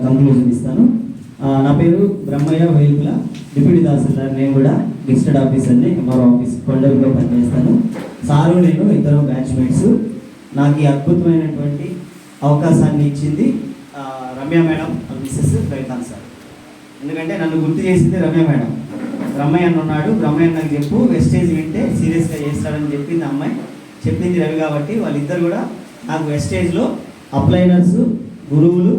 Conclusion ఇస్తాను. నా పేరు బ్రహ్మయ్య వేల్పుల, డిప్యూటీ తహసీల్దార్. నేను కూడా గెస్టెడ్ ఆఫీసర్ని, ఎంఆర్ఓ ఆఫీస్ కొండూరులో పనిచేస్తాను. సారు నేను ఇద్దరు బ్యాచ్మేట్స్. నాకు ఈ అద్భుతమైనటువంటి అవకాశాన్ని ఇచ్చింది Ramya madam, mrs Ravikanth sir. ఎందుకంటే నన్ను గుర్తు చేసింది రమ్య మేడం. బ్రహ్మయ్య అన్న ఉన్నాడు, బ్రహ్మయ్య నాకు చెప్పు వెస్టేజ్ వింటే సీరియస్గా చేస్తాడని చెప్పింది అమ్మాయి, చెప్పింది రవి. కాబట్టి వాళ్ళిద్దరు కూడా నాకు వెస్టేజ్లో అప్లైనర్స్, గురువులు,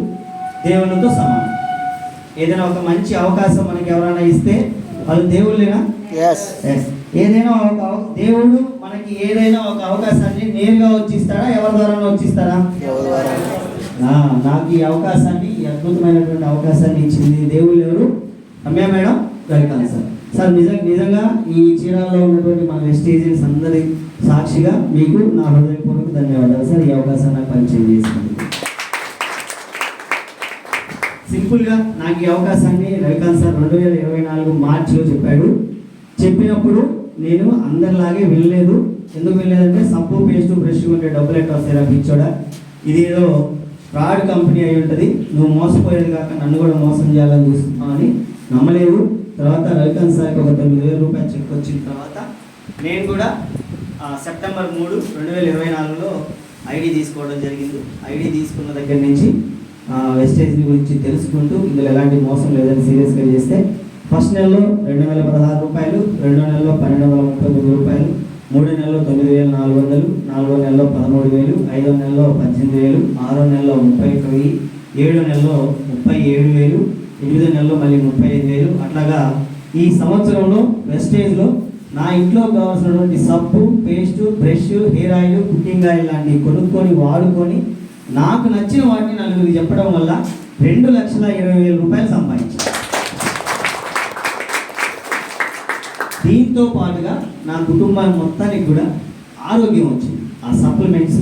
దేవుళ్ళతో సమానం. ఏదైనా ఒక మంచి అవకాశం మనకి ఎవరైనా ఇస్తే వాళ్ళు దేవుళ్ళేనా? ఏదైనా ఒక దేవుడు మనకి ఏదైనా ఒక అవకాశాన్ని నేరుగా వచ్చిస్తాడా, ఎవరి ద్వారా వచ్చిస్తాడా? నాకు ఈ అవకాశాన్ని, ఈ అద్భుతమైనటువంటి అవకాశాన్ని ఇచ్చింది దేవుళ్ళు ఎవరు? Ramya madam, Ravikanth sir. Sir నిజంగా ఈ చీరాల్లో ఉన్నటువంటి మన వెస్టేజెస్ అందరి సాక్షిగా మీకు నా హృదయపూర్వక ధన్యవాదాలు సార్, ఈ అవకాశాన్ని నాకు పరిచయం చేసినందుకు. సింపుల్గా నాకు ఈ అవకాశాన్ని రవికాంత్ సార్ 2024 మార్చిలో చెప్పాడు. చెప్పినప్పుడు నేను అందరిలాగే వెళ్ళలేదు. ఎందుకు వెళ్ళలేదంటే సబ్బు, పేస్ట్, బ్రష్ ఉంటే డబ్బులు ఎట్లా వస్తాయి పిచ్చోడా, ఇదేదో ఫ్రాడ్ కంపెనీ అయి ఉంటుంది, నువ్వు మోసపోయేది కాక నన్ను కూడా మోసం చేయాలని చూస్తున్నావు అని నమ్మలేదు. తర్వాత రవికాంత్ సార్కి ఒక 9,000 రూపాయలు చెక్ వచ్చిన తర్వాత నేను కూడా సెప్టెంబర్ 3, 2024లో ఐడి తీసుకోవడం జరిగింది. ఐడి తీసుకున్న దగ్గర నుంచి వెస్టేజ్ గురించి తెలుసుకుంటూ ఇందులో ఎలాంటి మోసం లేదని సీరియస్గా చేస్తే ఫస్ట్ నెలలో 2,016 రూపాయలు, రెండో నెలలో 1,239 రూపాయలు, మూడో నెలలో 9,400, నాలుగో నెలలో 13,000, ఐదో నెలలో 18,000, ఆరో నెలలో 31,000, ఏడో నెలలో 37,000, ఎనిమిదో నెలలో మళ్ళీ 35,000. అట్లాగా ఈ సంవత్సరంలో వెస్టేజ్లో నా ఇంట్లో కావాల్సినటువంటి సబ్బు, paste, brush, hair oil, cooking oil లాంటివి కొనుక్కొని వాడుకొని నాకు నచ్చిన వాటిని నలుగురికి చెప్పడం వల్ల 2,20,000 రూపాయలు సంపాదించాను. దీంతో పాటుగా నా కుటుంబాన్ని మొత్తానికి కూడా ఆరోగ్యం వచ్చింది. ఆ సప్లిమెంట్స్,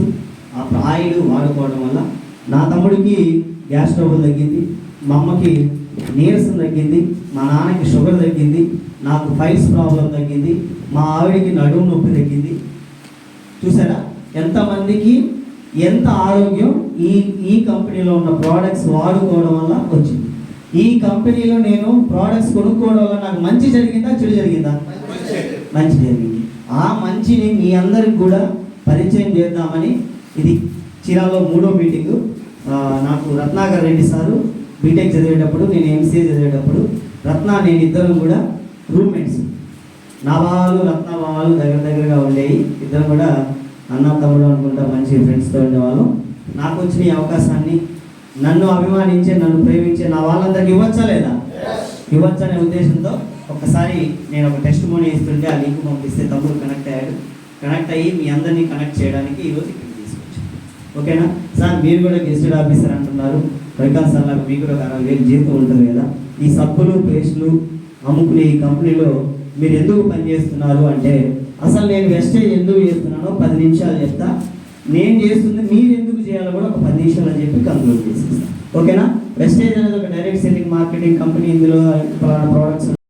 ఆ ఆయిల్ వాడుకోవడం వల్ల నా తమ్ముడికి గ్యాస్ ట్రబుల్ తగ్గింది, మా అమ్మకి నీరసం తగ్గింది, మా నాన్నకి షుగర్ తగ్గింది, నాకు ఫైల్స్ ప్రాబ్లం తగ్గింది, మా ఆవిడికి నడుము నొప్పి తగ్గింది. చూసారా ఎంతమందికి ఎంత ఆరోగ్యం ఈ కంపెనీలో ఉన్న ప్రోడక్ట్స్ వాడుకోవడం వల్ల వచ్చింది. ఈ కంపెనీలో నేను ప్రోడక్ట్స్ కొనుక్కోవడం వల్ల నాకు మంచి జరిగిందా, చెడు జరిగిందా? మంచి జరిగింది. ఆ మంచిని మీ అందరికి కూడా పరిచయం చేద్దామని ఇది చీరాల్లో 3వ మీటింగు. నాకు రత్నాకర్ రెడ్డి సారు బీటెక్ చదివేటప్పుడు, నేను ఎంసీఏ చదివేటప్పుడు నేను ఇద్దరం కూడా రూమ్మేట్స్. నా భావాలు, రత్న భావాలు దగ్గరగా ఉండేవి. ఇద్దరు కూడా అన్న తమ్ముడు అనుకుంటా మంచి ఫ్రెండ్స్తో ఉండేవాళ్ళం. నాకు వచ్చిన ఈ అవకాశాన్ని నన్ను అభిమానించే, నన్ను ప్రేమించే నా వాళ్ళందరికీ ఇవ్వచ్చా లేదా? ఇవ్వచ్చనే ఉద్దేశంతో ఒకసారి నేను ఒక టెస్ట్ మోనీ ఇస్తుంటే ఆ లింక్ పంపిస్తే తమ్ముడు కనెక్ట్ అయ్యి మీ అందరినీ కనెక్ట్ చేయడానికి ఈరోజు ఇక్కడ తీసుకొచ్చాను. ఓకేనా సార్? మీరు కూడా గెస్టెడ్ ఆఫీసర్ అంటున్నారు. రవికాంత్ సార్ లాగా మీకు కూడా 60,000 జీతం ఉంటుంది కదా. ఈ సబ్బులు, పేస్టులు అమ్ముకునే ఈ కంపెనీలో మీరు ఎందుకు పనిచేస్తున్నారు అంటే, అసలు నేను వెస్టేజ్ ఎందుకు చేస్తున్నానో 10 నిమిషాలు చెప్తా. నేను చేస్తుంది మీరు ఎందుకు చేయాలో కూడా ఒక 10 నిమిషాలు అని చెప్పి కంక్లూడ్ చేసేస్తాను. ఓకేనా? వెస్టేజ్ అనేది ఒక డైరెక్ట్ సెల్లింగ్ మార్కెటింగ్ కంపెనీ. ఇందులో పలానా ప్రోడక్ట్స్